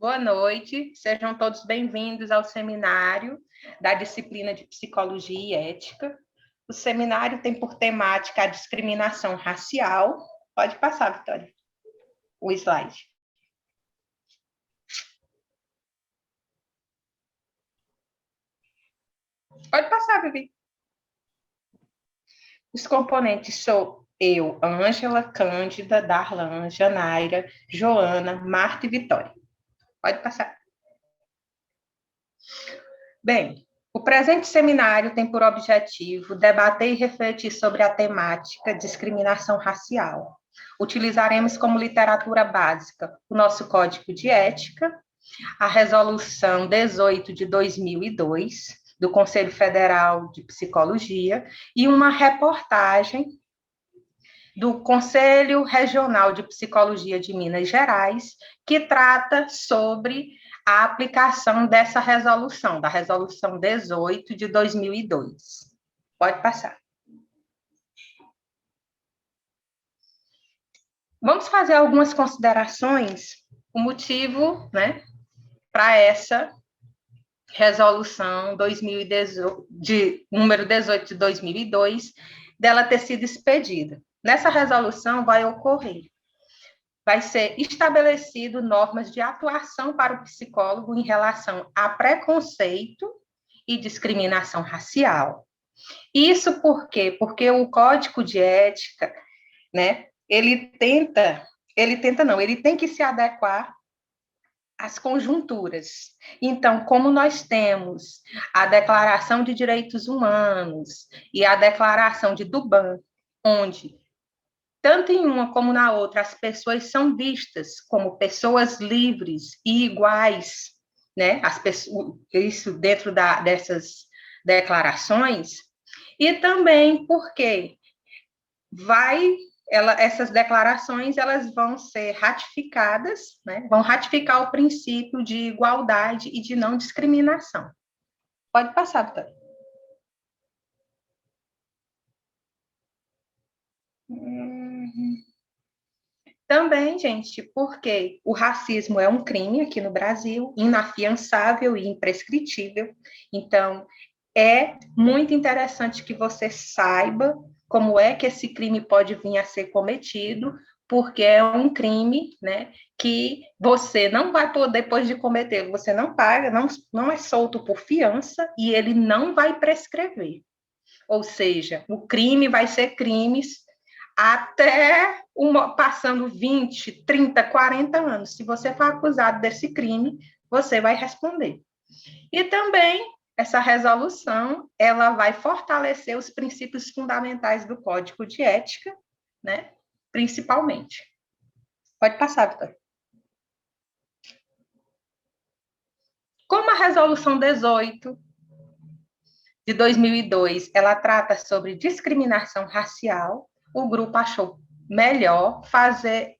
Boa noite, sejam todos bem-vindos ao seminário da disciplina de Psicologia e Ética. O seminário tem por temática a discriminação racial. Pode passar, Vitória, o slide. Pode passar, Vivi. Os componentes sou eu, Ângela, Cândida, Darlan, Janaira, Joana, Marta e Vitória. Pode passar. Bem, o presente seminário tem por objetivo debater e refletir sobre a temática discriminação racial. Utilizaremos como literatura básica o nosso Código de Ética, a Resolução 18 de 2002, do Conselho Federal de Psicologia, e uma reportagem do Conselho Regional de Psicologia de Minas Gerais, que trata sobre a aplicação dessa resolução, da Resolução 18 de 2002. Pode passar. Vamos fazer algumas considerações, o motivo, né, para essa resolução 2018, número 18 de 2002, dela ter sido expedida. Nessa resolução vai ser estabelecido normas de atuação para o psicólogo em relação a preconceito e discriminação racial. Isso por quê? Porque o Código de Ética, né, ele tem que se adequar às conjunturas. Então, como nós temos a Declaração de Direitos Humanos e a Declaração de Durban, onde tanto em uma como na outra, as pessoas são vistas como pessoas livres e iguais, né? Isso dentro dessas declarações, e também porque essas declarações elas vão ser ratificadas, né? Vão ratificar o princípio de igualdade e de não discriminação. Pode passar, doutora. Também, gente, porque o racismo é um crime aqui no Brasil, inafiançável e imprescritível. Então, é muito interessante que você saiba como é que esse crime pode vir a ser cometido, porque é um crime, né, que você não vai poder, depois de cometer, você não paga, não é solto por fiança e ele não vai prescrever. Ou seja, o crime vai ser crimes até passando 20, 30, 40 anos. Se você for acusado desse crime, você vai responder. E também essa resolução, ela vai fortalecer os princípios fundamentais do Código de Ética, né? Principalmente. Pode passar, Vitor. Como a resolução 18 de 2002, ela trata sobre discriminação racial, o grupo achou melhor fazer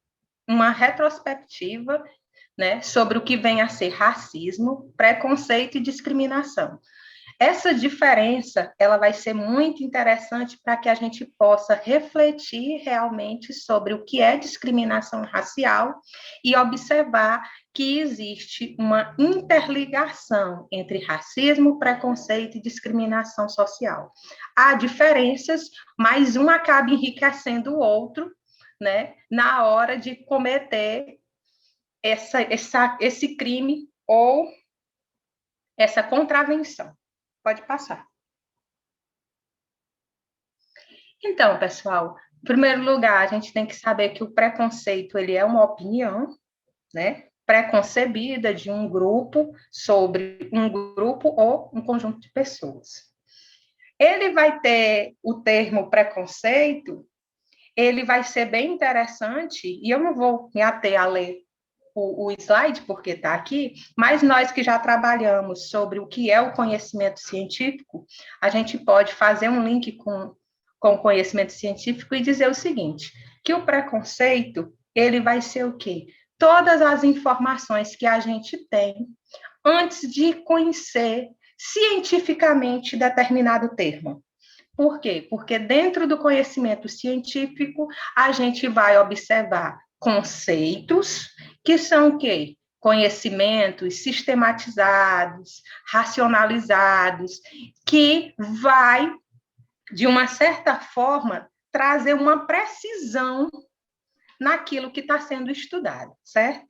uma retrospectiva, né, sobre o que vem a ser racismo, preconceito e discriminação. Essa diferença, ela vai ser muito interessante para que a gente possa refletir realmente sobre o que é discriminação racial e observar que existe uma interligação entre racismo, preconceito e discriminação social. Há diferenças, mas um acaba enriquecendo o outro, né, na hora de cometer esse crime ou essa contravenção. Pode passar. Então, pessoal, em primeiro lugar, a gente tem que saber que o preconceito ele é uma opinião, né, preconcebida de um grupo sobre um grupo ou um conjunto de pessoas. Ele vai ter o termo preconceito, ele vai ser bem interessante, e eu não vou me ater a ler o slide, porque está aqui, mas nós que já trabalhamos sobre o que é o conhecimento científico, a gente pode fazer um link com o conhecimento científico e dizer o seguinte, que o preconceito, ele vai ser o quê? Todas as informações que a gente tem antes de conhecer cientificamente determinado termo. Por quê? Porque dentro do conhecimento científico, a gente vai observar conceitos que são o quê? conhecimentos sistematizados, racionalizados, que vai, de uma certa forma, trazer uma precisão naquilo que está sendo estudado, certo?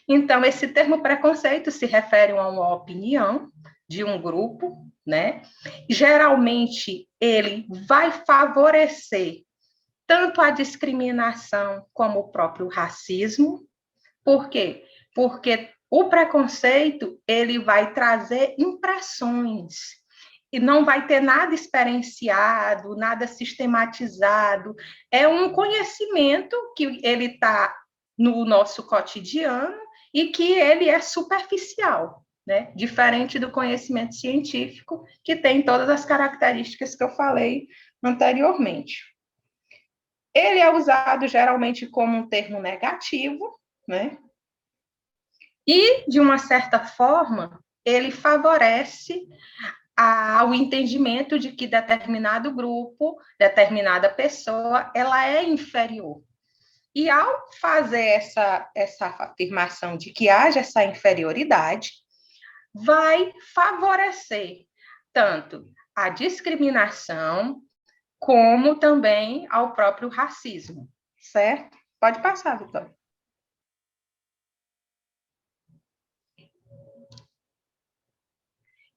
Então, esse termo preconceito se refere a uma opinião de um grupo, né? Geralmente, ele vai favorecer tanto a discriminação como o próprio racismo. Por quê? Porque o preconceito, ele vai trazer impressões, e não vai ter nada experienciado, nada sistematizado. É um conhecimento que ele está no nosso cotidiano e que ele é superficial, né? Diferente do conhecimento científico, que tem todas as características que eu falei anteriormente. Ele é usado geralmente como um termo negativo, né? E, de uma certa forma, ele favorece ao entendimento de que determinado grupo, determinada pessoa, ela é inferior. E ao fazer essa afirmação de que haja essa inferioridade, vai favorecer tanto a discriminação, como também ao próprio racismo, certo? Pode passar, Vitória.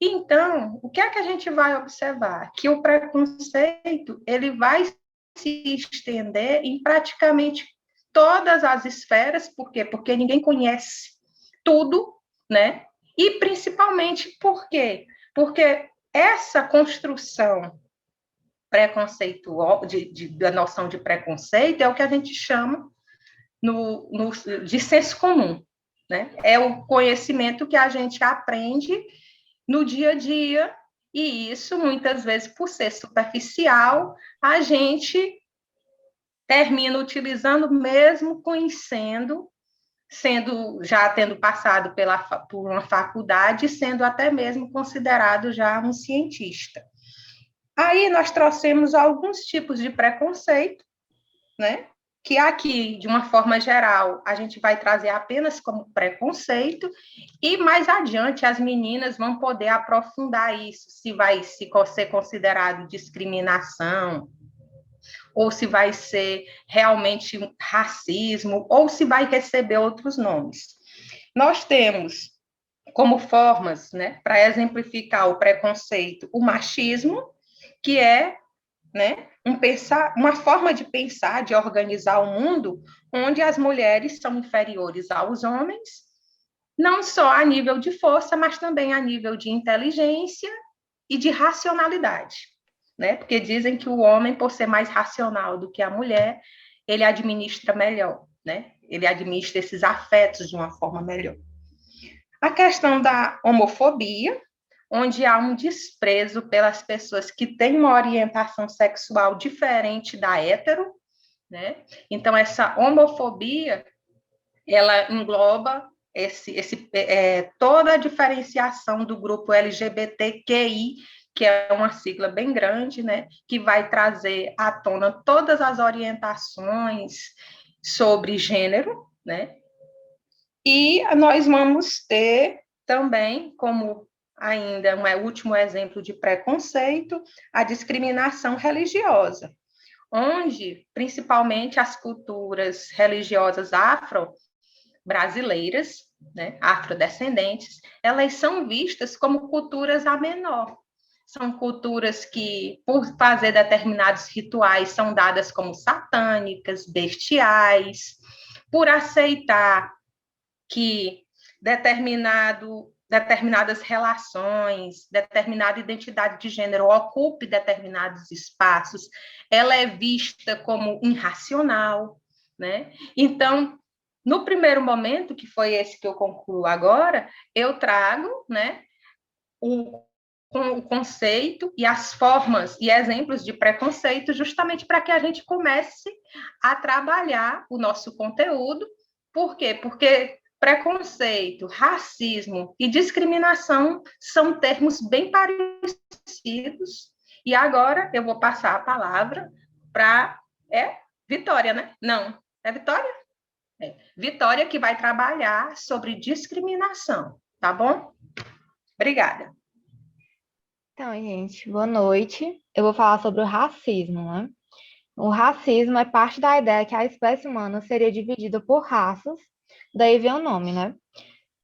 Então, o que é que a gente vai observar? Que o preconceito, ele vai se estender em praticamente todas as esferas, por quê? Porque ninguém conhece tudo, né? E principalmente por quê? Porque essa construção preconceitual, da noção de preconceito, é o que a gente chama de senso comum, né? É o conhecimento que a gente aprende no dia a dia, e isso, muitas vezes, por ser superficial, a gente termina utilizando mesmo conhecendo, já tendo passado por uma faculdade, sendo até mesmo considerado já um cientista. Aí nós trouxemos alguns tipos de preconceito, né? Que aqui, de uma forma geral, a gente vai trazer apenas como preconceito, e mais adiante as meninas vão poder aprofundar isso, se vai ser considerado discriminação, ou se vai ser realmente racismo, ou se vai receber outros nomes. Nós temos como formas, né, para exemplificar o preconceito, o machismo, que é, né, uma forma de pensar, de organizar o mundo, onde as mulheres são inferiores aos homens, não só a nível de força, mas também a nível de inteligência e de racionalidade, né? Porque dizem que o homem, por ser mais racional do que a mulher, ele administra melhor, né? Ele administra esses afetos de uma forma melhor. A questão da homofobia, onde há um desprezo pelas pessoas que têm uma orientação sexual diferente da hétero, né? Então, essa homofobia, ela engloba toda a diferenciação do grupo LGBTQI, que é uma sigla bem grande, né? Que vai trazer à tona todas as orientações sobre gênero, né? E nós vamos ter também, como ainda um último exemplo de preconceito, a discriminação religiosa, onde, principalmente, as culturas religiosas afro-brasileiras, né, afrodescendentes, elas são vistas como culturas a menor. São culturas que, por fazer determinados rituais, são dadas como satânicas, bestiais, por aceitar que determinadas relações, determinada identidade de gênero ocupe determinados espaços, ela é vista como irracional, né? Então, no primeiro momento, que foi esse que eu concluo agora, eu trago, né, o conceito e as formas e exemplos de preconceito justamente para que a gente comece a trabalhar o nosso conteúdo. Por quê? Porque preconceito, racismo e discriminação são termos bem parecidos. E agora eu vou passar a palavra para... Vitória, né? Não, é Vitória? Vitória que vai trabalhar sobre discriminação, tá bom? Obrigada. Então, gente, boa noite. Eu vou falar sobre o racismo, né? O racismo é parte da ideia que a espécie humana seria dividida por raças, daí vem o nome, né?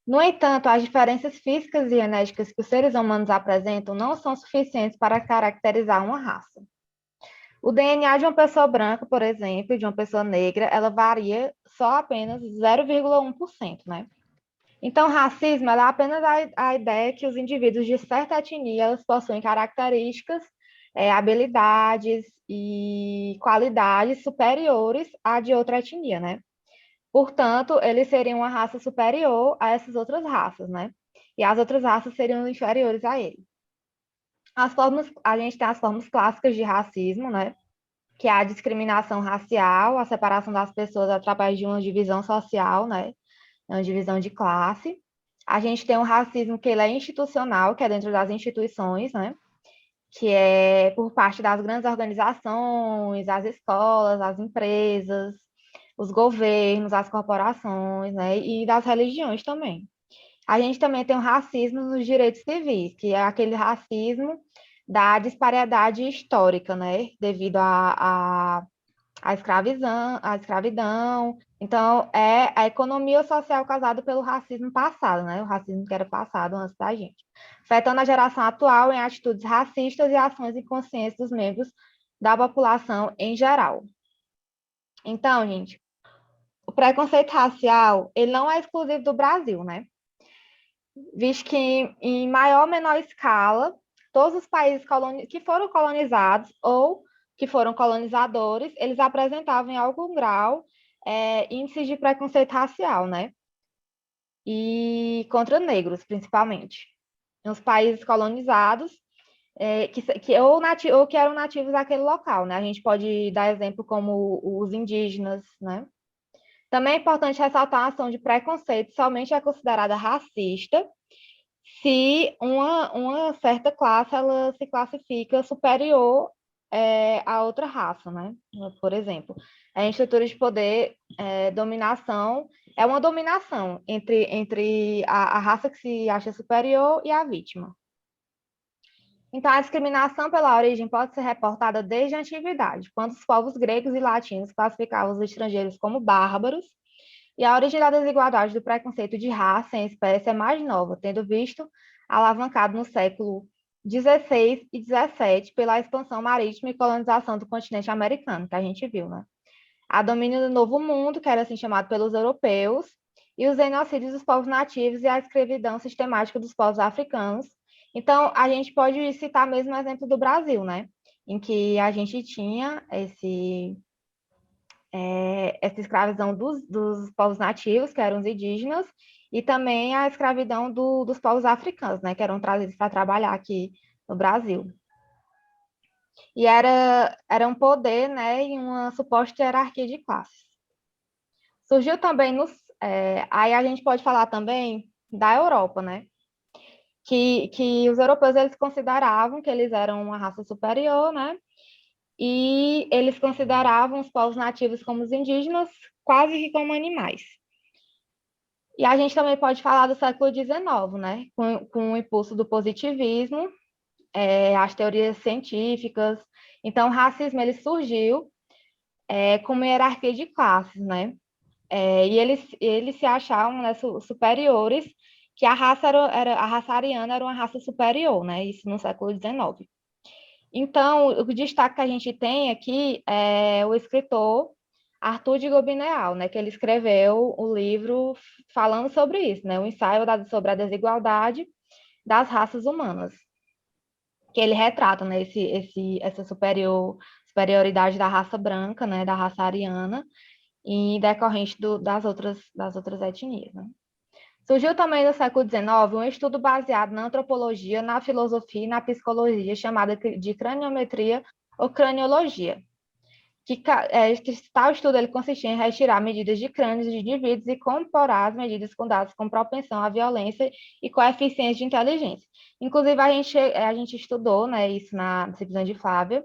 No entanto, as diferenças físicas e genéticas que os seres humanos apresentam não são suficientes para caracterizar uma raça. O DNA de uma pessoa branca, por exemplo, e de uma pessoa negra, ela varia só apenas 0,1%, né? Então, racismo ela é apenas a ideia que os indivíduos de certa etnia elas possuem características, habilidades e qualidades superiores à de outra etnia, né? Portanto, eles seriam uma raça superior a essas outras raças, né? E as outras raças seriam inferiores a ele. A gente tem as formas clássicas de racismo, né? Que é a discriminação racial, a separação das pessoas através de uma divisão social, né? Uma divisão de classe. A gente tem o racismo que ele é institucional, que é dentro das instituições, né? Que é por parte das grandes organizações, as escolas, as empresas, os governos, as corporações, né? E das religiões também. A gente também tem o racismo nos direitos civis, que é aquele racismo da disparidade histórica, né? Devido a escravidão. Então, é a economia social causada pelo racismo passado, né? O racismo que era passado antes da gente. Afetando a geração atual em atitudes racistas e ações inconscientes dos membros da população em geral. Então, gente, o preconceito racial, ele não é exclusivo do Brasil, né? Visto que em maior ou menor escala, todos os países que foram colonizados ou que foram colonizadores, eles apresentavam em algum grau índices de preconceito racial, né? E contra negros, principalmente. Nos países colonizados, ou que eram nativos daquele local, né? A gente pode dar exemplo como os indígenas, né? Também é importante ressaltar a ação de preconceito somente é considerada racista se uma certa classe ela se classifica superior a outra raça, né? Por exemplo, a estrutura de poder, dominação, é uma dominação entre a raça que se acha superior e a vítima. Então, a discriminação pela origem pode ser reportada desde a antiguidade, quando os povos gregos e latinos classificavam os estrangeiros como bárbaros, e a origem da desigualdade do preconceito de raça em espécie é mais nova, tendo visto alavancado no século XVI e XVII pela expansão marítima e colonização do continente americano, que a gente viu, né? A domínio do Novo Mundo, que era assim chamado pelos europeus, e os genocídios dos povos nativos e a escravidão sistemática dos povos africanos. Então, a gente pode citar mesmo o exemplo do Brasil, né? Em que a gente tinha essa escravidão dos povos nativos, que eram os indígenas, e também a escravidão dos povos africanos, né, que eram trazidos para trabalhar aqui no Brasil. E era um poder, né, e uma suposta hierarquia de classes. Surgiu também aí a gente pode falar também da Europa, né, que os europeus eles consideravam que eles eram uma raça superior, né, e eles consideravam os povos nativos como os indígenas quase que como animais. E a gente também pode falar do século XIX, né? Com o impulso do positivismo, as teorias científicas. Então, o racismo ele surgiu como hierarquia de classes, né? E eles se achavam, né, superiores, que a raça ariana era uma raça superior, né? Isso no século XIX. Então, o destaque que a gente tem aqui é o escritor Arthur de Gobineau, né, que ele escreveu o livro falando sobre isso, né, um ensaio sobre a desigualdade das raças humanas, que ele retrata, né, essa superioridade da raça branca, né, da raça ariana, e decorrente das outras etnias, né. Surgiu também no século XIX um estudo baseado na antropologia, na filosofia e na psicologia, chamada de craniometria ou craniologia, que tal estudo ele consistia em retirar medidas de crânios de indivíduos e comparar as medidas com dados com propensão à violência e coeficientes de inteligência. Inclusive, a gente estudou, né, isso na disciplina de Flávia,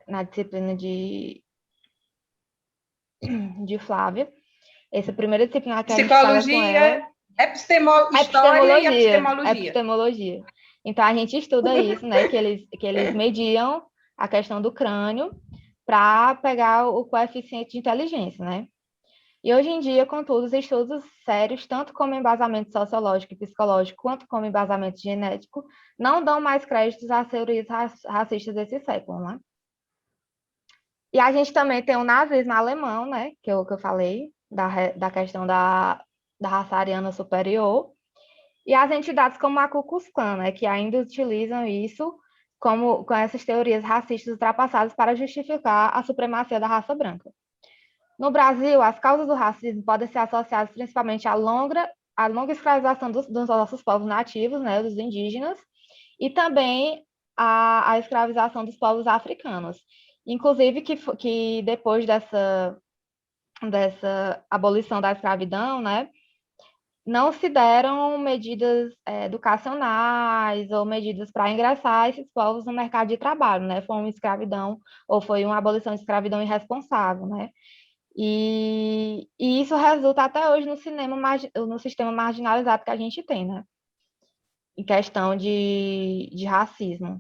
na disciplina de de Flávia. Esse primeiro disciplina que a gente estuda com ela... História e epistemologia. Epistemologia. Então, a gente estuda isso, né? Que eles mediam a questão do crânio para pegar o coeficiente de inteligência, né? E hoje em dia, contudo, os estudos sérios, tanto como embasamento sociológico e psicológico, quanto como embasamento genético, não dão mais créditos às teorias racistas desse século, né? E a gente também tem o nazismo alemão, né? Que eu falei, da questão da raça ariana superior, e as entidades como a Ku Klux Klan, né, que ainda utilizam isso com essas teorias racistas ultrapassadas para justificar a supremacia da raça branca. No Brasil, as causas do racismo podem ser associadas principalmente à longa escravização dos nossos povos nativos, né, dos indígenas, e também à escravização dos povos africanos. Inclusive que depois dessa abolição da escravidão, né, não se deram medidas educacionais ou medidas para ingressar esses povos no mercado de trabalho, né? Foi uma escravidão ou foi uma abolição de escravidão irresponsável, né? E isso resulta até hoje no sistema marginalizado que a gente tem, né? Em questão de racismo.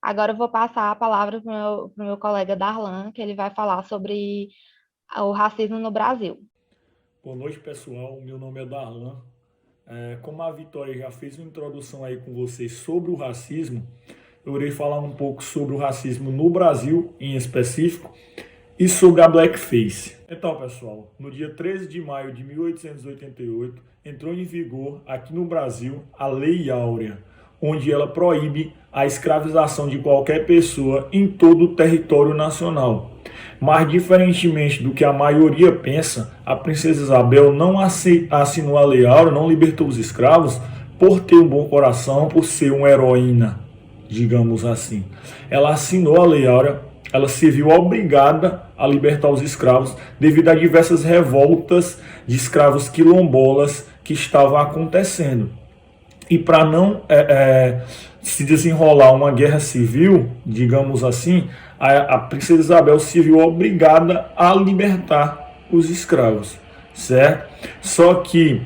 Agora eu vou passar a palavra para o meu colega Darlan, que ele vai falar sobre o racismo no Brasil. Boa noite, pessoal. Meu nome é Darlan. Como a Vitória já fez uma introdução aí com vocês sobre o racismo, eu irei falar um pouco sobre o racismo no Brasil, em específico, e sobre a blackface. Então, pessoal, no dia 13 de maio de 1888, entrou em vigor aqui no Brasil a Lei Áurea, onde ela proíbe a escravização de qualquer pessoa em todo o território nacional. Mas, diferentemente do que a maioria pensa, a princesa Isabel não assinou a Lei Áurea, não libertou os escravos por ter um bom coração, por ser uma heroína, digamos assim. Ela assinou a Lei Áurea, ela se viu obrigada a libertar os escravos devido a diversas revoltas de escravos quilombolas que estavam acontecendo. E para não se desenrolar uma guerra civil, digamos assim, a princesa Isabel se viu obrigada a libertar os escravos, certo? Só que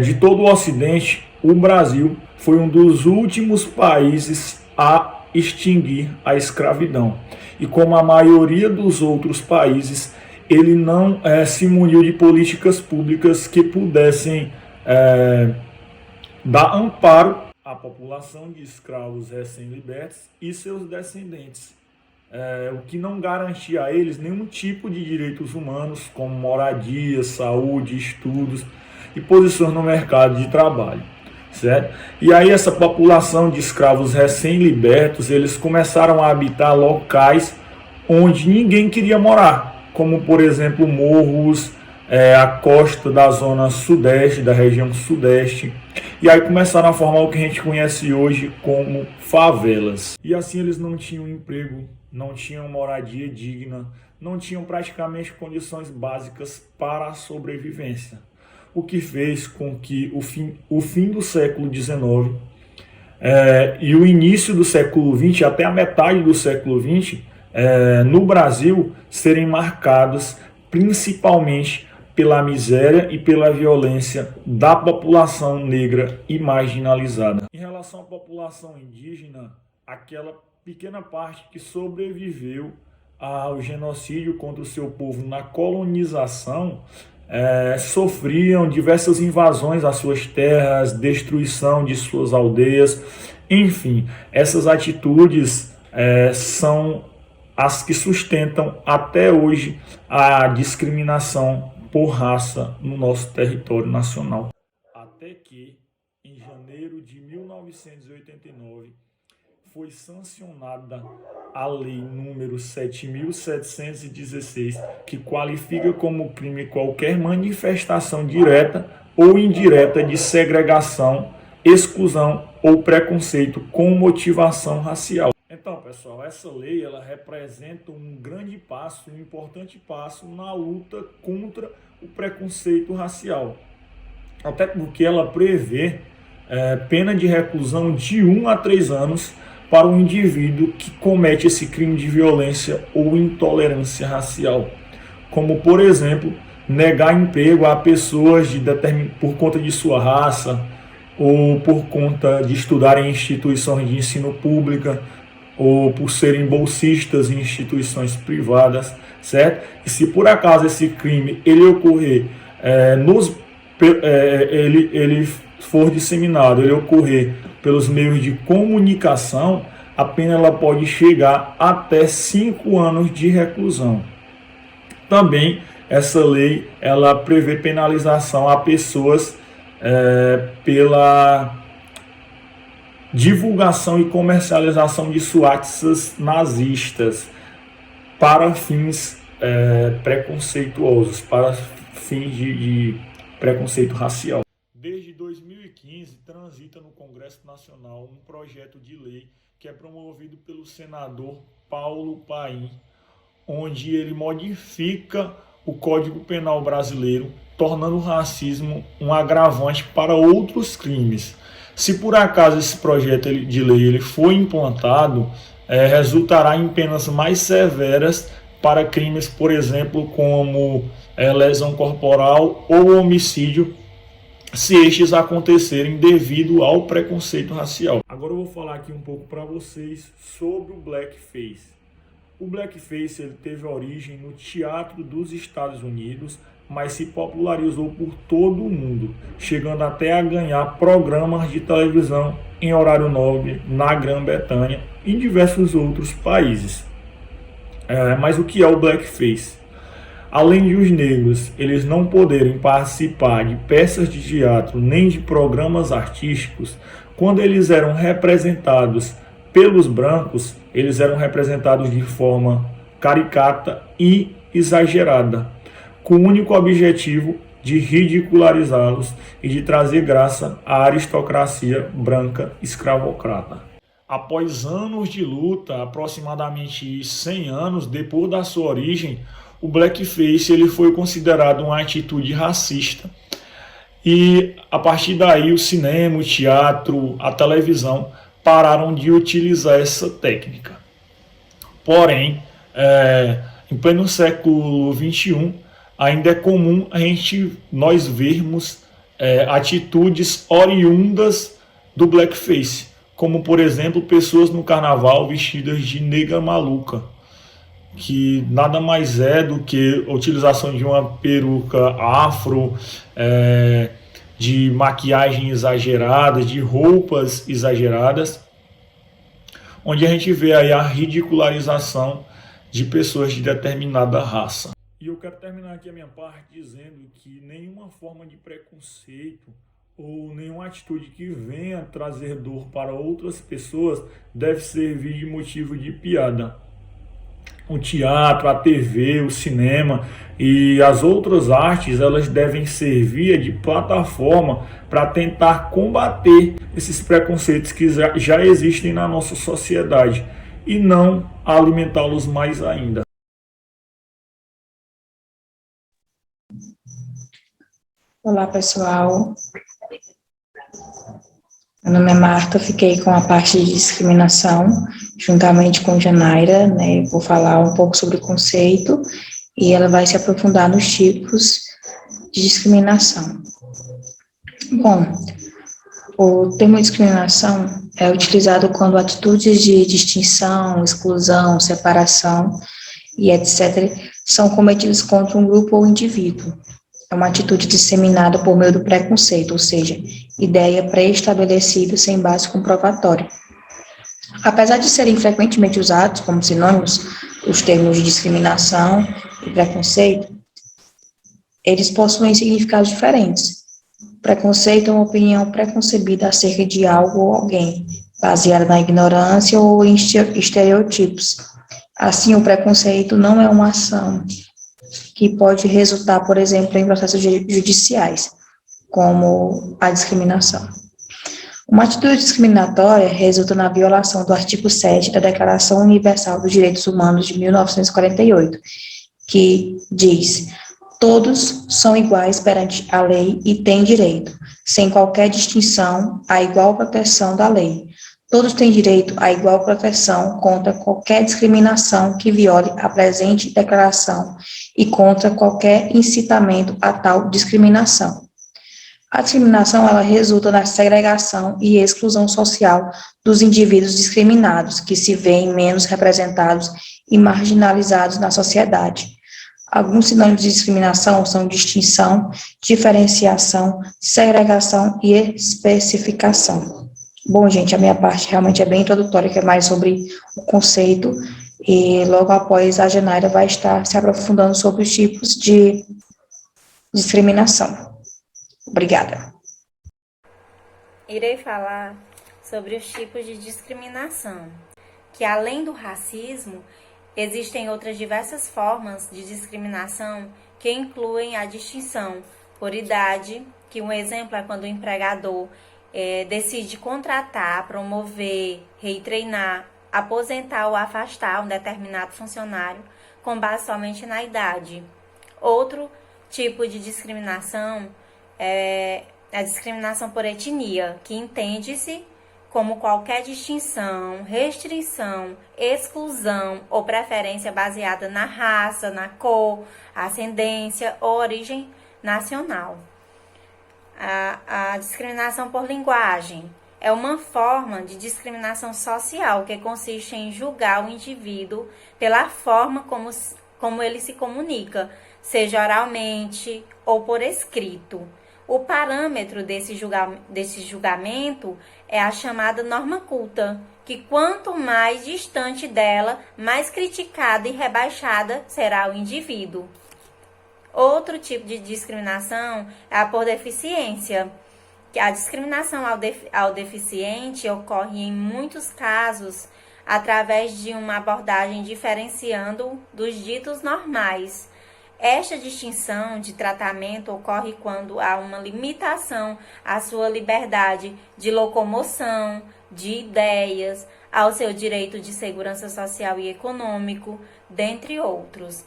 de todo o Ocidente, o Brasil foi um dos últimos países a extinguir a escravidão. E como a maioria dos outros países, ele não se muniu de políticas públicas que pudessem dar amparo à população de escravos recém-libertos e seus descendentes, o que não garantia a eles nenhum tipo de direitos humanos, como moradia, saúde, estudos e posições no mercado de trabalho, certo? E aí essa população de escravos recém-libertos, eles começaram a habitar locais onde ninguém queria morar, como por exemplo morros, a costa da zona sudeste, da região sudeste, e aí começaram a formar o que a gente conhece hoje como favelas. E assim eles não tinham emprego, não tinham moradia digna, não tinham praticamente condições básicas para a sobrevivência. O que fez com que o fim do século XIX e o início do século XX, até a metade do século XX, no Brasil, serem marcados principalmente pela miséria e pela violência da população negra e marginalizada. Em relação à população indígena, aquela pequena parte que sobreviveu ao genocídio contra o seu povo na colonização, sofriam diversas invasões às suas terras, destruição de suas aldeias, enfim, essas atitudes são as que sustentam até hoje a discriminação por raça no nosso território nacional. Até que, em janeiro de 1989, foi sancionada a Lei número 7.716, que qualifica como crime qualquer manifestação direta ou indireta de segregação, exclusão ou preconceito com motivação racial. Então, pessoal, essa lei ela representa um grande passo, um importante passo na luta contra o preconceito racial. Até porque ela prevê pena de reclusão de 1 a 3 anos para o indivíduo que comete esse crime de violência ou intolerância racial, como, por exemplo, negar emprego a pessoas por conta de sua raça ou por conta de estudar em instituições de ensino pública ou por serem bolsistas em instituições privadas, certo? E se por acaso esse crime ele ocorrer, ele for disseminado, ele ocorrer pelos meios de comunicação, a pena ela pode chegar até 5 anos de reclusão. Também essa lei ela prevê penalização a pessoas pela divulgação e comercialização de suásticas nazistas para fins preconceituosos, para fins de preconceito racial. Desde 2015, transita no Congresso Nacional um projeto de lei que é promovido pelo senador Paulo Paim, onde ele modifica o Código Penal brasileiro, tornando o racismo um agravante para outros crimes. Se por acaso esse projeto de lei ele for implantado, resultará em penas mais severas para crimes, por exemplo, como lesão corporal ou homicídio, se estes acontecerem devido ao preconceito racial. Agora eu vou falar aqui um pouco para vocês sobre o blackface. O blackface ele teve origem no teatro dos Estados Unidos, mas se popularizou por todo o mundo, chegando até a ganhar programas de televisão em horário nobre na Grã-Bretanha e em diversos outros países. Mas o que é o blackface? Além de os negros eles não poderem participar de peças de teatro nem de programas artísticos, quando eles eram representados pelos brancos, eles eram representados de forma caricata e exagerada, com o único objetivo de ridicularizá-los e de trazer graça à aristocracia branca escravocrata. Após anos de luta, aproximadamente 100 anos depois da sua origem, o blackface ele foi considerado uma atitude racista e a partir daí o cinema, o teatro, a televisão pararam de utilizar essa técnica. Porém, em pleno século XXI, ainda é comum nós vermos atitudes oriundas do blackface, como por exemplo pessoas no carnaval vestidas de nega maluca, que nada mais é do que a utilização de uma peruca afro, de maquiagem exagerada, de roupas exageradas, onde a gente vê aí a ridicularização de pessoas de determinada raça. E eu quero terminar aqui a minha parte dizendo que nenhuma forma de preconceito ou nenhuma atitude que venha trazer dor para outras pessoas deve servir de motivo de piada. O teatro, a TV, o cinema e as outras artes, elas devem servir de plataforma para tentar combater esses preconceitos que já existem na nossa sociedade e não alimentá-los mais ainda. Olá, pessoal. Meu nome é Marta, fiquei com a parte de discriminação, juntamente com Janaira, né? Vou falar um pouco sobre o conceito e ela vai se aprofundar nos tipos de discriminação. Bom, o termo discriminação é utilizado quando atitudes de distinção, exclusão, separação e etc. são cometidas contra um grupo ou indivíduo. É uma atitude disseminada por meio do preconceito, ou seja, ideia pré-estabelecida sem base comprovatória. Apesar de serem frequentemente usados como sinônimos, os termos de discriminação e preconceito, eles possuem significados diferentes. Preconceito é uma opinião preconcebida acerca de algo ou alguém, baseada na ignorância ou em estereotipos. Assim, o preconceito não é uma ação que pode resultar, por exemplo, em processos judiciais, como a discriminação. Uma atitude discriminatória resulta na violação do artigo 7 da Declaração Universal dos Direitos Humanos de 1948, que diz: todos são iguais perante a lei e têm direito, sem qualquer distinção, à igual proteção da lei. Todos têm direito à igual proteção contra qualquer discriminação que viole a presente declaração e contra qualquer incitamento a tal discriminação. A discriminação, ela resulta na segregação e exclusão social dos indivíduos discriminados, que se veem menos representados e marginalizados na sociedade. Alguns sinônimos de discriminação são distinção, diferenciação, segregação e especificação. Bom, gente, a minha parte realmente é bem introdutória, que é mais sobre o conceito, e logo após a Genaira vai estar se aprofundando sobre os tipos de discriminação. Obrigada. Irei falar sobre os tipos de discriminação, que além do racismo, existem outras diversas formas de discriminação que incluem a distinção por idade, que um exemplo é quando o empregador decide contratar, promover, retreinar, aposentar ou afastar um determinado funcionário com base somente na idade. Outro tipo de discriminação é a discriminação por etnia, que entende-se como qualquer distinção, restrição, exclusão ou preferência baseada na raça, na cor, ascendência ou origem nacional. A discriminação por linguagem é uma forma de discriminação social que consiste em julgar o indivíduo pela forma como ele se comunica, seja oralmente ou por escrito. O parâmetro desse julgamento é a chamada norma culta, que quanto mais distante dela, mais criticada e rebaixada será o indivíduo. Outro tipo de discriminação é a por deficiência. A discriminação ao deficiente ocorre em muitos casos através de uma abordagem diferenciando dos ditos normais. Esta distinção de tratamento ocorre quando há uma limitação à sua liberdade de locomoção, de ideias, ao seu direito de segurança social e econômico, dentre outros.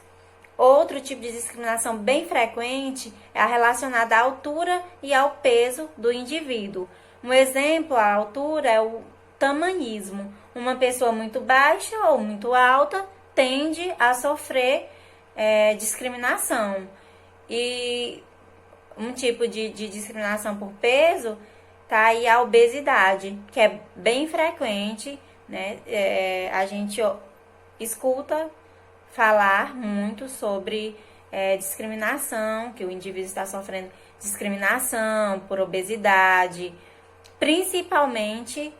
Outro tipo de discriminação bem frequente é a relacionada à altura e ao peso do indivíduo. Um exemplo à altura é o tamanismo. Uma pessoa muito baixa ou muito alta tende a sofrer discriminação. E um tipo de discriminação por peso está aí a obesidade, que é bem frequente, né? A gente escuta falar muito sobre discriminação, que o indivíduo está sofrendo discriminação por obesidade, principalmente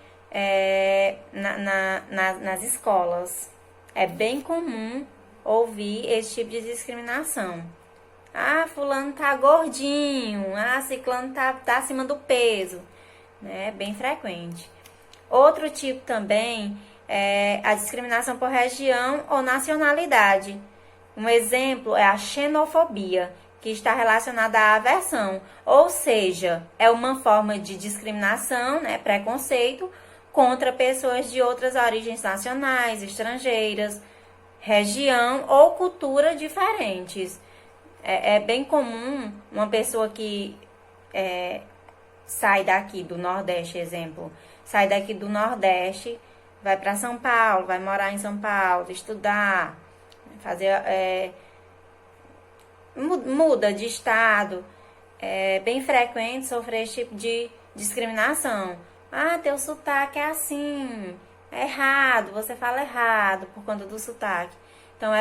nas escolas. É bem comum ouvir esse tipo de discriminação. Ah, fulano tá gordinho, ciclano tá acima do peso, né? Bem frequente. Outro tipo também é a discriminação por região ou nacionalidade. Um exemplo é a xenofobia, que está relacionada à aversão, ou seja, é uma forma de discriminação, né, preconceito, contra pessoas de outras origens nacionais, estrangeiras, região ou cultura diferentes. É bem comum uma pessoa que sai daqui do Nordeste, exemplo, sai daqui do Nordeste, vai para São Paulo, vai morar em São Paulo, estudar, muda de estado. É bem frequente sofrer esse tipo de discriminação. Ah, teu sotaque é assim, é errado, você fala errado por conta do sotaque. Então,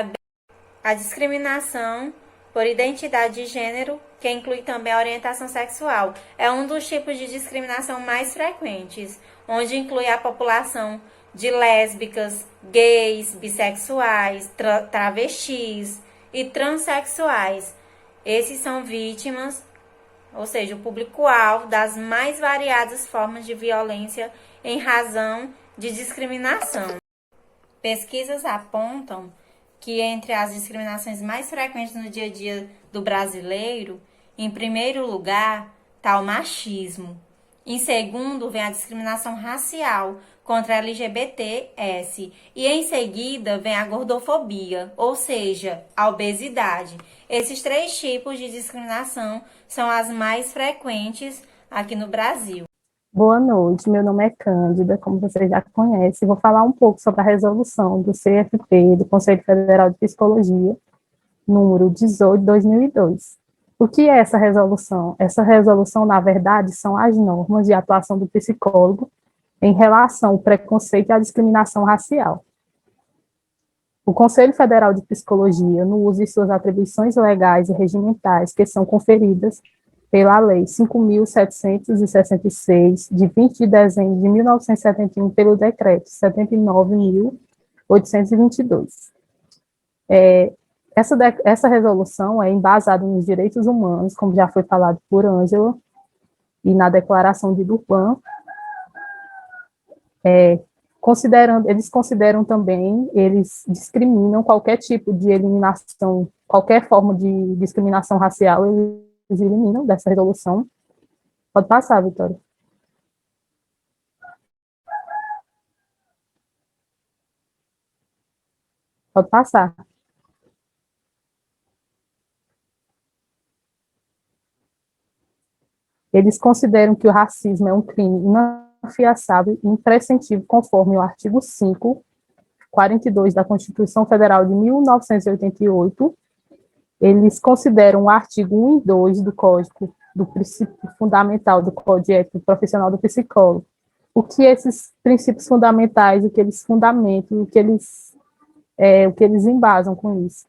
a discriminação por identidade de gênero, que inclui também a orientação sexual, é um dos tipos de discriminação mais frequentes, onde inclui a população de lésbicas, gays, bissexuais, travestis e transexuais. Esses são vítimas, ou seja, o público-alvo das mais variadas formas de violência em razão de discriminação. Pesquisas apontam que entre as discriminações mais frequentes no dia a dia do brasileiro, em primeiro lugar está o machismo. Em segundo, vem a discriminação racial contra a LGBTs. E em seguida, vem a gordofobia, ou seja, a obesidade. Esses três tipos de discriminação são as mais frequentes aqui no Brasil. Boa noite, meu nome é Cândida, como vocês já conhecem, vou falar um pouco sobre a resolução do CFP, do Conselho Federal de Psicologia, número 18 de 2002. O que é essa resolução? Essa resolução, na verdade, são as normas de atuação do psicólogo em relação ao preconceito e à discriminação racial. O Conselho Federal de Psicologia, no uso de suas atribuições legais e regimentais, que são conferidas pela Lei 5.766, de 20 de dezembro de 1971, pelo Decreto 79.822. Essa resolução é embasada nos direitos humanos, como já foi falado por Ângela, e na Declaração de Durban. Eles consideram também, eles discriminam qualquer tipo de eliminação, qualquer forma de discriminação racial, eles eliminam dessa resolução. Pode passar, Vitória. Pode passar. Eles consideram que o racismo é um crime inafiançável e imprescindível, conforme o artigo 5, 42 da Constituição Federal de 1988. Eles consideram o artigo 1 e 2 do Código do Princípio Fundamental do Código Ético Profissional do Psicólogo. O que esses princípios fundamentais, o que eles fundamentam, o que eles embasam com isso?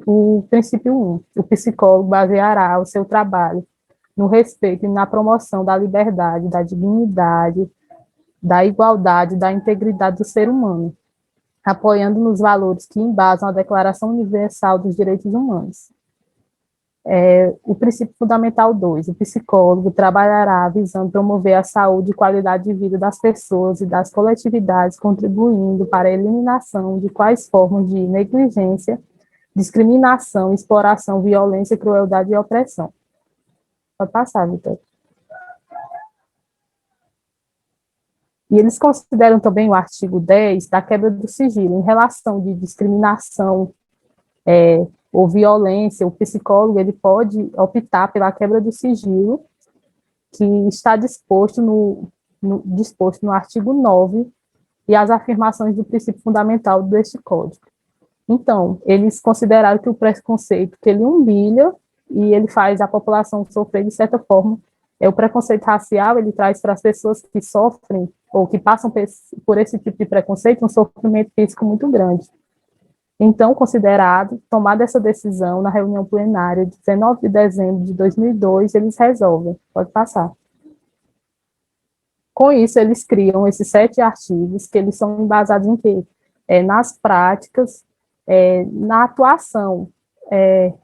O princípio 1, o psicólogo baseará o seu trabalho no respeito e na promoção da liberdade, da dignidade, da igualdade, da integridade do ser humano, apoiando nos valores que embasam a Declaração Universal dos Direitos Humanos. O princípio fundamental 2, o psicólogo trabalhará visando promover a saúde e qualidade de vida das pessoas e das coletividades, contribuindo para a eliminação de quais formas de negligência, discriminação, exploração, violência, crueldade e opressão. Pode passar, Vitor. E eles consideram também o artigo 10 da quebra do sigilo, em relação de discriminação ou violência. O psicólogo ele pode optar pela quebra do sigilo, que está disposto no artigo 9 e as afirmações do princípio fundamental deste código. Então, eles consideraram que o preconceito que ele humilha e ele faz a população sofrer de certa forma, o preconceito racial, ele traz para as pessoas que sofrem ou que passam por esse tipo de preconceito um sofrimento físico muito grande. Então, tomada essa decisão na reunião plenária de 19 de dezembro de 2002, eles resolvem. Pode passar. Com isso, eles criam esses 7 artigos, que eles são embasados em quê? Nas práticas, na atuação,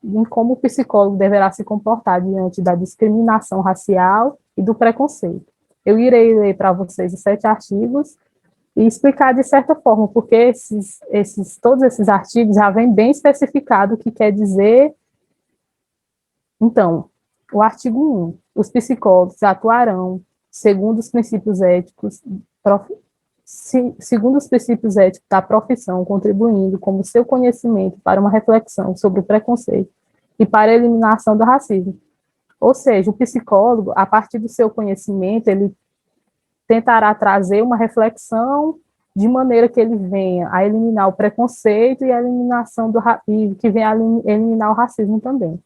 em como o psicólogo deverá se comportar diante da discriminação racial e do preconceito. Eu irei ler para vocês os 7 artigos e explicar de certa forma, porque todos esses artigos já vem bem especificado o que quer dizer. Então, o artigo 1, os psicólogos atuarão segundo os princípios éticos da profissão, contribuindo com o seu conhecimento para uma reflexão sobre o preconceito e para a eliminação do racismo. Ou seja, o psicólogo, a partir do seu conhecimento, ele tentará trazer uma reflexão de maneira que ele venha a eliminar o preconceito e a eliminação e que venha a eliminar o racismo também.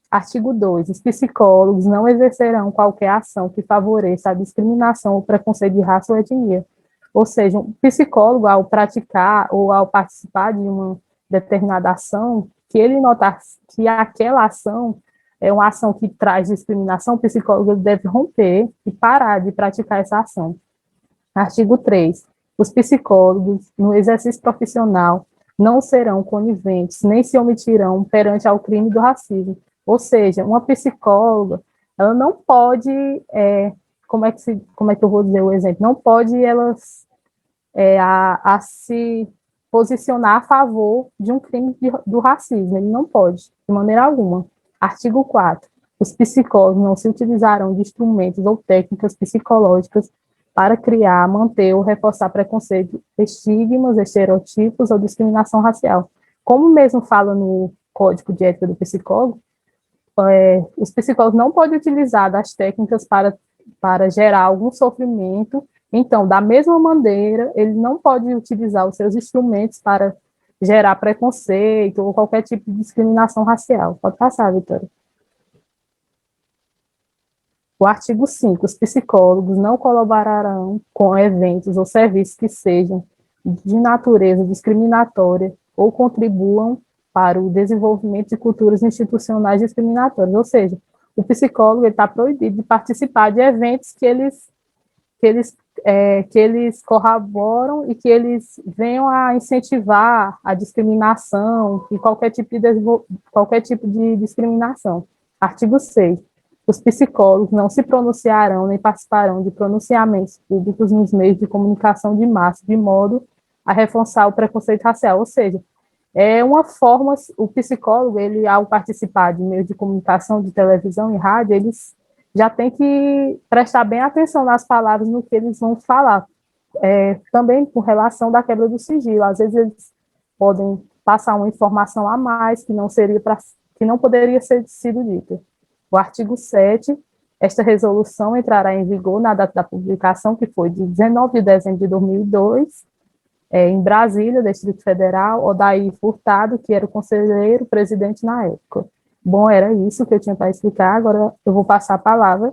Artigo 2. Os psicólogos não exercerão qualquer ação que favoreça a discriminação ou preconceito de raça ou etnia. Ou seja, um psicólogo, ao praticar ou ao participar de uma determinada ação, que ele notar que aquela ação é uma ação que traz discriminação, o psicólogo deve romper e parar de praticar essa ação. Artigo 3. Os psicólogos, no exercício profissional, não serão coniventes, nem se omitirão perante ao crime do racismo. Ou seja, uma psicóloga, ela não pode, como é que eu vou dizer o exemplo? Não pode a se posicionar a favor de um crime do racismo, ele não pode, de maneira alguma. Artigo 4. Os psicólogos não se utilizarão de instrumentos ou técnicas psicológicas para criar, manter ou reforçar preconceito, estigmas, estereotipos ou discriminação racial. Como mesmo fala no Código de Ética do Psicólogo, os psicólogos não podem utilizar das técnicas para para gerar algum sofrimento. Então, da mesma maneira, ele não pode utilizar os seus instrumentos para gerar preconceito ou qualquer tipo de discriminação racial. Pode passar, Vitória. O artigo 5. Os psicólogos não colaborarão com eventos ou serviços que sejam de natureza discriminatória ou contribuam para o desenvolvimento de culturas institucionais discriminatórias. Ou seja, o psicólogo está proibido de participar de eventos que eles corroboram e que eles venham a incentivar a discriminação e qualquer tipo de discriminação. Artigo 6. Os psicólogos não se pronunciarão nem participarão de pronunciamentos públicos nos meios de comunicação de massa, de modo a reforçar o preconceito racial. Ou seja, é uma forma, o psicólogo, ele, ao participar de meios de comunicação, de televisão e rádio, eles já tem que prestar bem atenção nas palavras, no que eles vão falar. Também com relação da quebra do sigilo. Às vezes eles podem passar uma informação a mais que não poderia ser sido dita. O artigo 7, esta resolução entrará em vigor na data da publicação, que foi de 19 de dezembro de 2002, em Brasília, Distrito Federal. Odair Furtado, que era o conselheiro presidente na época. Bom, era isso que eu tinha para explicar. Agora eu vou passar a palavra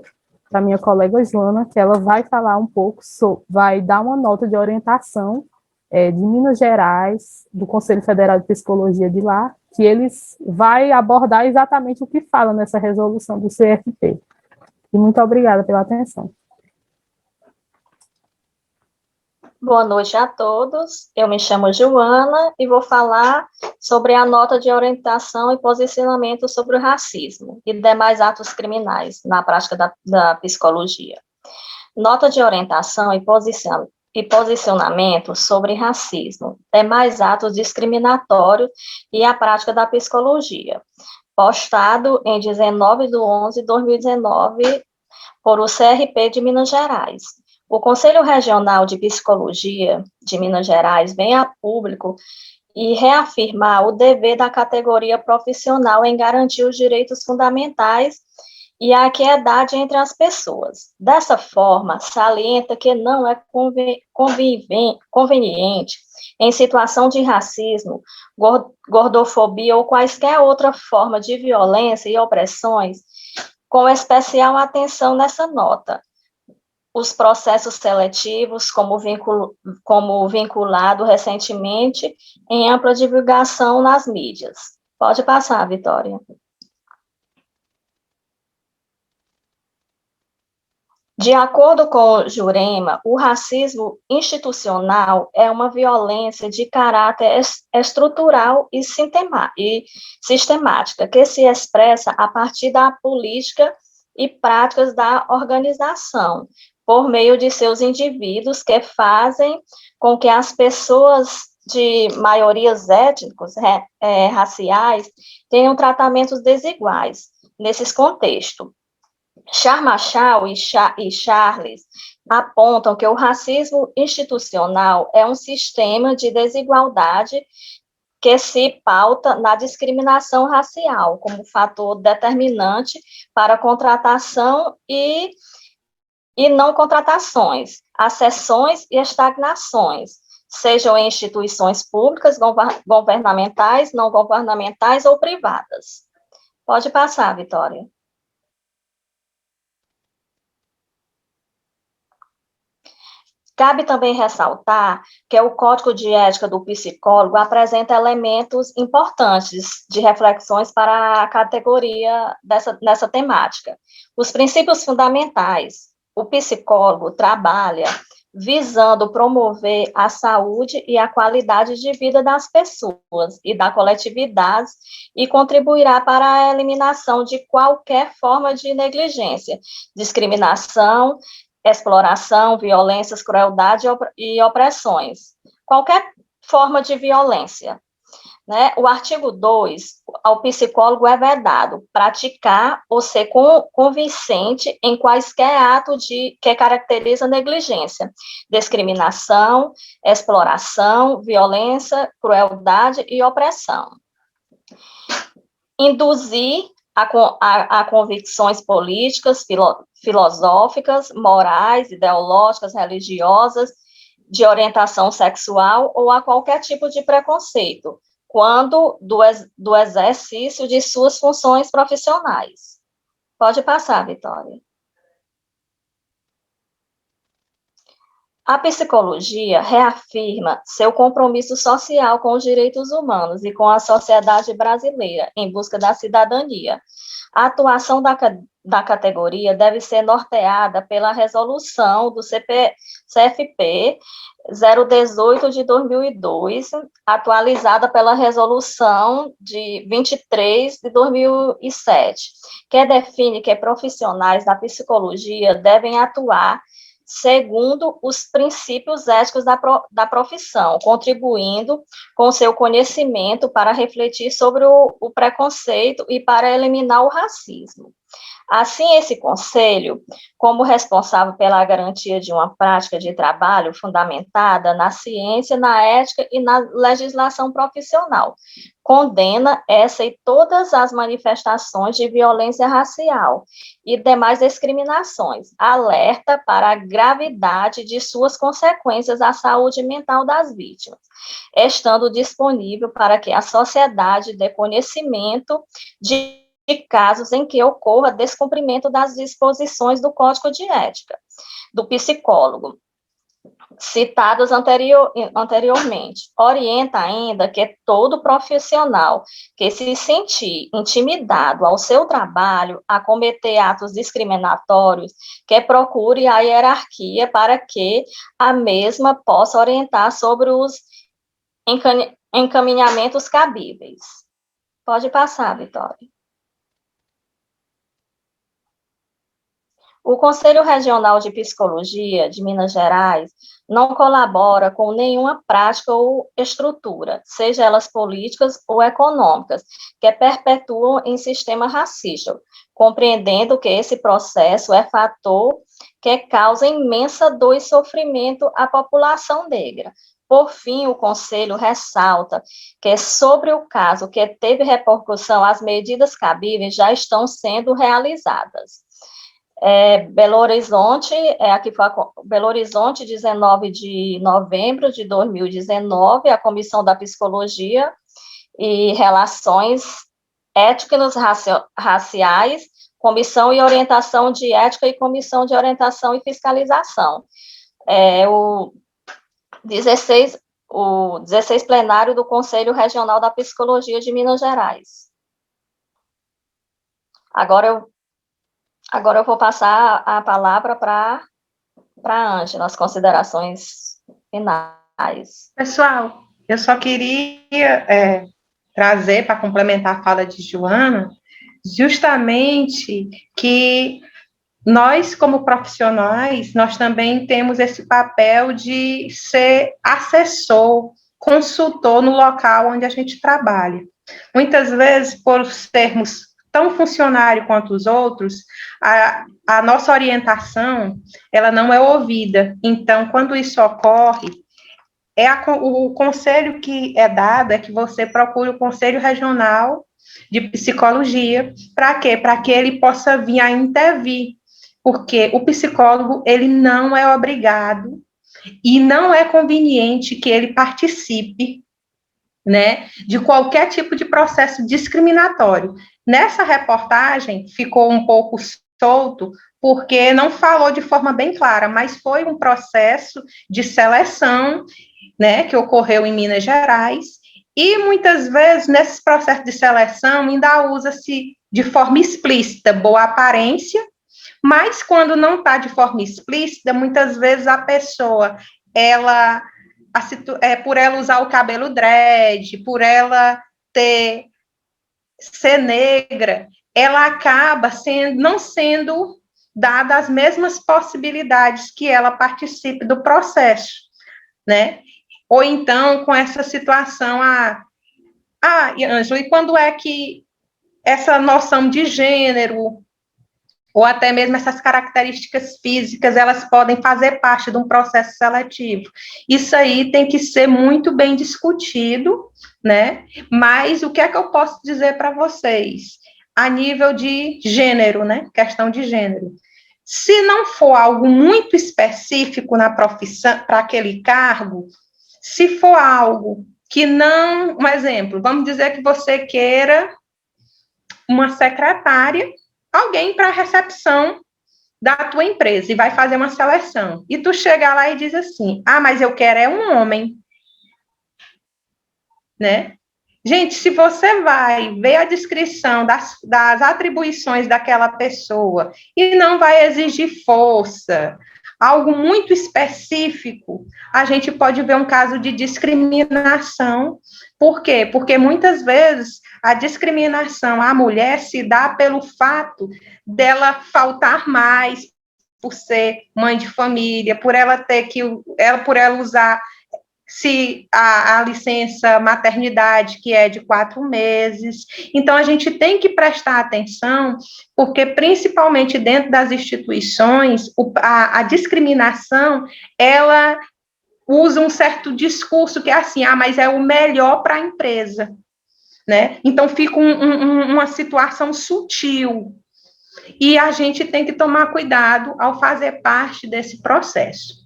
para minha colega Joana, que ela vai falar um pouco, vai dar uma nota de orientação de Minas Gerais, do Conselho Federal de Psicologia de lá, que eles vai abordar exatamente o que fala nessa resolução do CFP. E muito obrigada pela atenção. Boa noite a todos, eu me chamo Joana e vou falar sobre a nota de orientação e posicionamento sobre o racismo e demais atos criminais na prática da psicologia. Nota de orientação e posicionamento sobre racismo, demais atos discriminatórios e a prática da psicologia, postado em 19/11/2019 por o CRP de Minas Gerais. O Conselho Regional de Psicologia de Minas Gerais vem a público e reafirmar o dever da categoria profissional em garantir os direitos fundamentais e a equidade entre as pessoas. Dessa forma, salienta que não é conveniente, em situação de racismo, gordofobia ou quaisquer outra forma de violência e opressões, com especial atenção nessa nota, os processos seletivos, como vinculado recentemente em ampla divulgação nas mídias. Pode passar, Vitória. De acordo com Jurema, o racismo institucional é uma violência de caráter estrutural e sistemática, que se expressa a partir da política e práticas da organização, por meio de seus indivíduos que fazem com que as pessoas de maiorias étnicos, raciais, tenham tratamentos desiguais nesses contextos. Charmachal e Charles apontam que o racismo institucional é um sistema de desigualdade que se pauta na discriminação racial como fator determinante para contratação e não contratações, acessões e estagnações, sejam em instituições públicas, governamentais, não governamentais ou privadas. Pode passar, Vitória. Cabe também ressaltar que o Código de Ética do Psicólogo apresenta elementos importantes de reflexões para a categoria nessa temática. Os princípios fundamentais. O psicólogo trabalha visando promover a saúde e a qualidade de vida das pessoas e da coletividade e contribuirá para a eliminação de qualquer forma de negligência, discriminação, exploração, violências, crueldade e opressões. Qualquer forma de violência. Né? O artigo 2, ao psicólogo é vedado praticar ou ser convincente em quaisquer ato que caracteriza negligência, discriminação, exploração, violência, crueldade e opressão. Induzir a convicções políticas, filosóficas, morais, ideológicas, religiosas, de orientação sexual ou a qualquer tipo de preconceito, quando do exercício de suas funções profissionais. Pode passar, Vitória. A psicologia reafirma seu compromisso social com os direitos humanos e com a sociedade brasileira em busca da cidadania. A atuação da categoria deve ser norteada pela resolução do CFP 018 de 2002, atualizada pela resolução de 23 de 2007, que define que profissionais da psicologia devem atuar segundo os princípios éticos da profissão, contribuindo com seu conhecimento para refletir sobre o preconceito e para eliminar o racismo. Assim, esse conselho, como responsável pela garantia de uma prática de trabalho fundamentada na ciência, na ética e na legislação profissional, condena essa e todas as manifestações de violência racial e demais discriminações, alerta para a gravidade de suas consequências à saúde mental das vítimas, estando disponível para que a sociedade dê conhecimento de casos em que ocorra descumprimento das disposições do Código de Ética do psicólogo, citados anteriormente. Orienta ainda que todo profissional que se sentir intimidado ao seu trabalho a cometer atos discriminatórios, que procure a hierarquia para que a mesma possa orientar sobre os encaminhamentos cabíveis. Pode passar, Vitória. O Conselho Regional de Psicologia de Minas Gerais não colabora com nenhuma prática ou estrutura, seja elas políticas ou econômicas, que perpetuam em sistema racista, compreendendo que esse processo é fator que causa imensa dor e sofrimento à população negra. Por fim, o Conselho ressalta que, sobre o caso que teve repercussão, as medidas cabíveis já estão sendo realizadas. Belo Horizonte, aqui foi Belo Horizonte, 19 de novembro de 2019, a Comissão da Psicologia e Relações Étnicas Raciais, Comissão e Orientação de Ética e Comissão de Orientação e Fiscalização. O 16 plenário do Conselho Regional da Psicologia de Minas Gerais. Agora eu vou passar a palavra para a Ângela, nas considerações finais. Pessoal, eu só queria trazer, para complementar a fala de Joana, justamente que nós, como profissionais, nós também temos esse papel de ser assessor, consultor no local onde a gente trabalha. Muitas vezes, por sermos tão funcionário quanto os outros, a nossa orientação, ela não é ouvida. Então, quando isso ocorre, o conselho que é dado é que você procure o Conselho Regional de Psicologia. Para quê? Para que ele possa vir a intervir, porque o psicólogo, ele não é obrigado e não é conveniente que ele participe, né, de qualquer tipo de processo discriminatório. Nessa reportagem, ficou um pouco solto, porque não falou de forma bem clara, mas foi um processo de seleção, né, que ocorreu em Minas Gerais, e muitas vezes, nesses processos de seleção, ainda usa-se de forma explícita boa aparência, mas quando não está de forma explícita, muitas vezes a pessoa, por ela usar o cabelo dread, por ela ser negra, ela acaba não sendo dada as mesmas possibilidades que ela participe do processo, né? Ou então, com essa situação, Ângela, e quando é que essa noção de gênero, ou até mesmo essas características físicas, elas podem fazer parte de um processo seletivo? Isso aí tem que ser muito bem discutido, né? Mas o que é que eu posso dizer para vocês? a nível de gênero, né? Questão de gênero. Se não for algo muito específico na profissão, para aquele cargo, se for algo que não, um exemplo, vamos dizer que você queira uma secretária, alguém para a recepção da tua empresa e vai fazer uma seleção. E tu chega lá e diz assim: ah, mas eu quero é um homem, né? Gente, se você vai ver a descrição das atribuições daquela pessoa e não vai exigir força, algo muito específico, a gente pode ver um caso de discriminação. Por quê? Porque muitas vezes a discriminação à mulher se dá pelo fato dela faltar mais, por ser mãe de família, por ela ter que, por ela usar se a licença maternidade, que é de 4 meses. Então, a gente tem que prestar atenção, porque, principalmente dentro das instituições, a discriminação, ela usa um certo discurso que é assim: ah, mas é o melhor para a empresa, né? Então, fica uma situação sutil, e a gente tem que tomar cuidado ao fazer parte desse processo.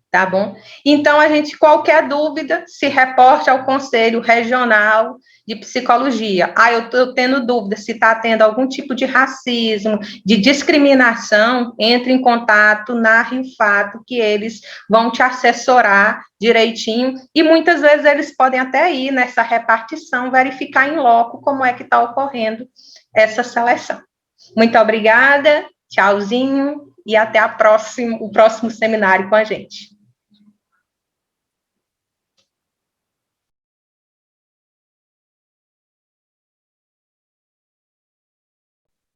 Tá bom? Então, qualquer dúvida, se reporte ao Conselho Regional de Psicologia. Ah, eu estou tendo dúvida se está tendo algum tipo de racismo, de discriminação, entre em contato na Rio-Fato, que eles vão te assessorar direitinho, e muitas vezes eles podem até ir nessa repartição, verificar em loco como é que está ocorrendo essa seleção. Muito obrigada, tchauzinho, e até o próximo seminário com a gente.